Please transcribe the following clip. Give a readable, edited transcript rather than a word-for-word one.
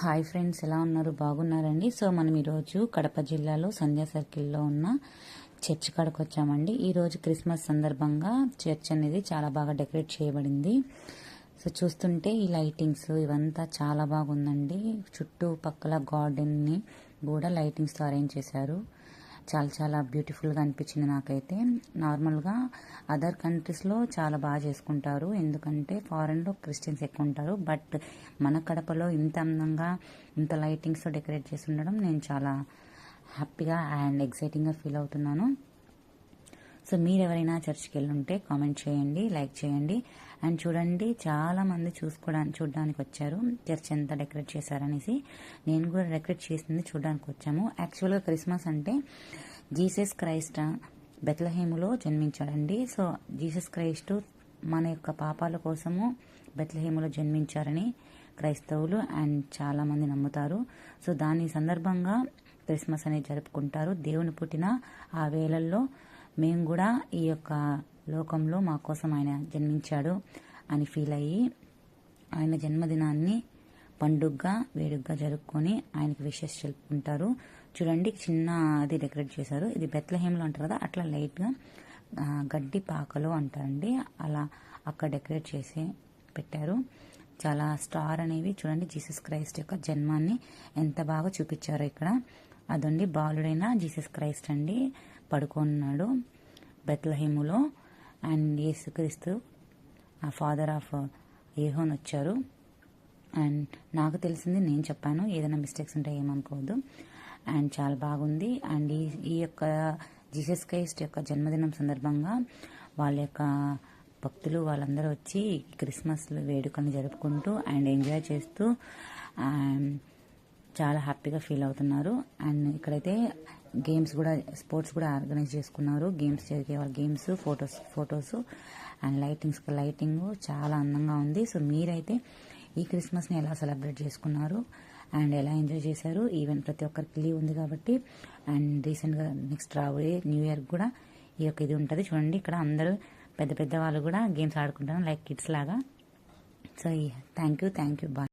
Hi friends, ఎలా ఉన్నారు? బాగున్నారండి. సో మనం ఈరోజు కడప జిల్లాలో సంధ్యా సర్కిల్లో ఉన్న చర్చ్ కాడకు వచ్చామండి. ఈరోజు క్రిస్మస్ సందర్భంగా చర్చ్ అనేది చాలా బాగా డెకరేట్ చేయబడింది. సో చూస్తుంటే ఈ లైటింగ్స్ ఇవంతా చాలా బాగుందండి. చుట్టుపక్కల గార్డెన్ని కూడా లైటింగ్స్తో అరేంజ్ చేశారు. చాలా చాలా బ్యూటిఫుల్గా అనిపించింది నాకైతే. నార్మల్గా అదర్ కంట్రీస్లో చాలా బాగా చేసుకుంటారు, ఎందుకంటే ఫారెన్లో క్రిస్టియన్స్ ఎక్కువ ఉంటారు. బట్ మన కడపలో ఇంత అందంగా ఇంత లైటింగ్స్తో డెకరేట్ చేసి ఉండడం నేను చాలా హ్యాపీగా అండ్ ఎక్సైటింగ్గా ఫీల్ అవుతున్నాను. సో మీరు ఎవరైనా చర్చ్కి వెళ్ళుంటే కామెంట్ చేయండి, లైక్ చేయండి. అండ్ చూడండి, చాలామంది చూడడానికి వచ్చారు చర్చ్ ఎంత డెకరేట్ చేశారనేసి. నేను కూడా డెకరేట్ చేసింది చూడడానికి వచ్చాము. యాక్చువల్గా క్రిస్మస్ అంటే జీసస్ క్రైస్ట్ బెత్లహేములో జన్మించాడండి. సో జీసస్ క్రైస్ట్ మన యొక్క పాపాల కోసము బెత్లహేములో జన్మించారని క్రైస్తవులు అండ్ చాలామంది నమ్ముతారు. సో దాని సందర్భంగా క్రిస్మస్ అనేది జరుపుకుంటారు. దేవుని పుట్టిన ఆ వేళల్లో మేము కూడా ఈ యొక్క లోకంలో మా కోసం ఆయన జన్మించాడు అని ఫీల్ అయ్యి ఆయన జన్మదినాన్ని పండుగగా వేడుకగా జరుపుకొని ఆయనకి విషెస్ చెప్పుకుంటారు. చూడండి, చిన్న అది డెకరేట్ చేశారు. ఇది బెత్లహేమ్లో అంటారు కదా, అట్లా లైట్గా గడ్డి పాకలో అంటారండి, అలా అక్కడ డెకరేట్ చేసి పెట్టారు. చాలా స్టార్ అనేవి చూడండి, జీసస్ క్రైస్ట్ యొక్క జన్మాన్ని ఎంత బాగా చూపించారో ఇక్కడ. అదండి బాలుడైన జీసస్ క్రైస్ట్ అండి, పడుకున్నాడు బెత్లహేములో. అండ్ యేసుక్రీస్తు ఆ ఫాదర్ ఆఫ్ ఏహోన్ వచ్చారు. అండ్ నాకు తెలిసింది నేను చెప్పాను, ఏదైనా మిస్టేక్స్ ఉంటే ఏమనుకోవద్దు. అండ్ చాలా బాగుంది. అండ్ ఈ యొక్క జీసస్ క్రైస్ట్ యొక్క జన్మదినం సందర్భంగా వాళ్ళ యొక్క భక్తులు వాళ్ళందరూ వచ్చి క్రిస్మస్ వేడుకలను జరుపుకుంటూ అండ్ ఎంజాయ్ చేస్తూ చాలా హ్యాపీగా ఫీల్ అవుతున్నారు. అండ్ ఇక్కడైతే గేమ్స్ కూడా, స్పోర్ట్స్ కూడా ఆర్గనైజ్ చేసుకున్నారు. గేమ్స్ జరిగే వాళ్ళ గేమ్స్, ఫొటోస్ అండ్ లైటింగ్ చాలా అందంగా ఉంది. సో మీరైతే ఈ క్రిస్మస్ని ఎలా సెలబ్రేట్ చేసుకున్నారు అండ్ ఎలా ఎంజాయ్ చేశారు? ఈవెన్ ప్రతి ఒక్కరికి లీవ్ ఉంది కాబట్టి. అండ్ రీసెంట్గా నెక్స్ట్ రాబోయే న్యూ ఇయర్ కూడా ఈ యొక్క ఇది ఉంటుంది. చూడండి, ఇక్కడ అందరూ పెద్ద వాళ్ళు కూడా గేమ్స్ ఆడుకుంటారు, లైక్ కిడ్స్ లాగా. So thank you, bye.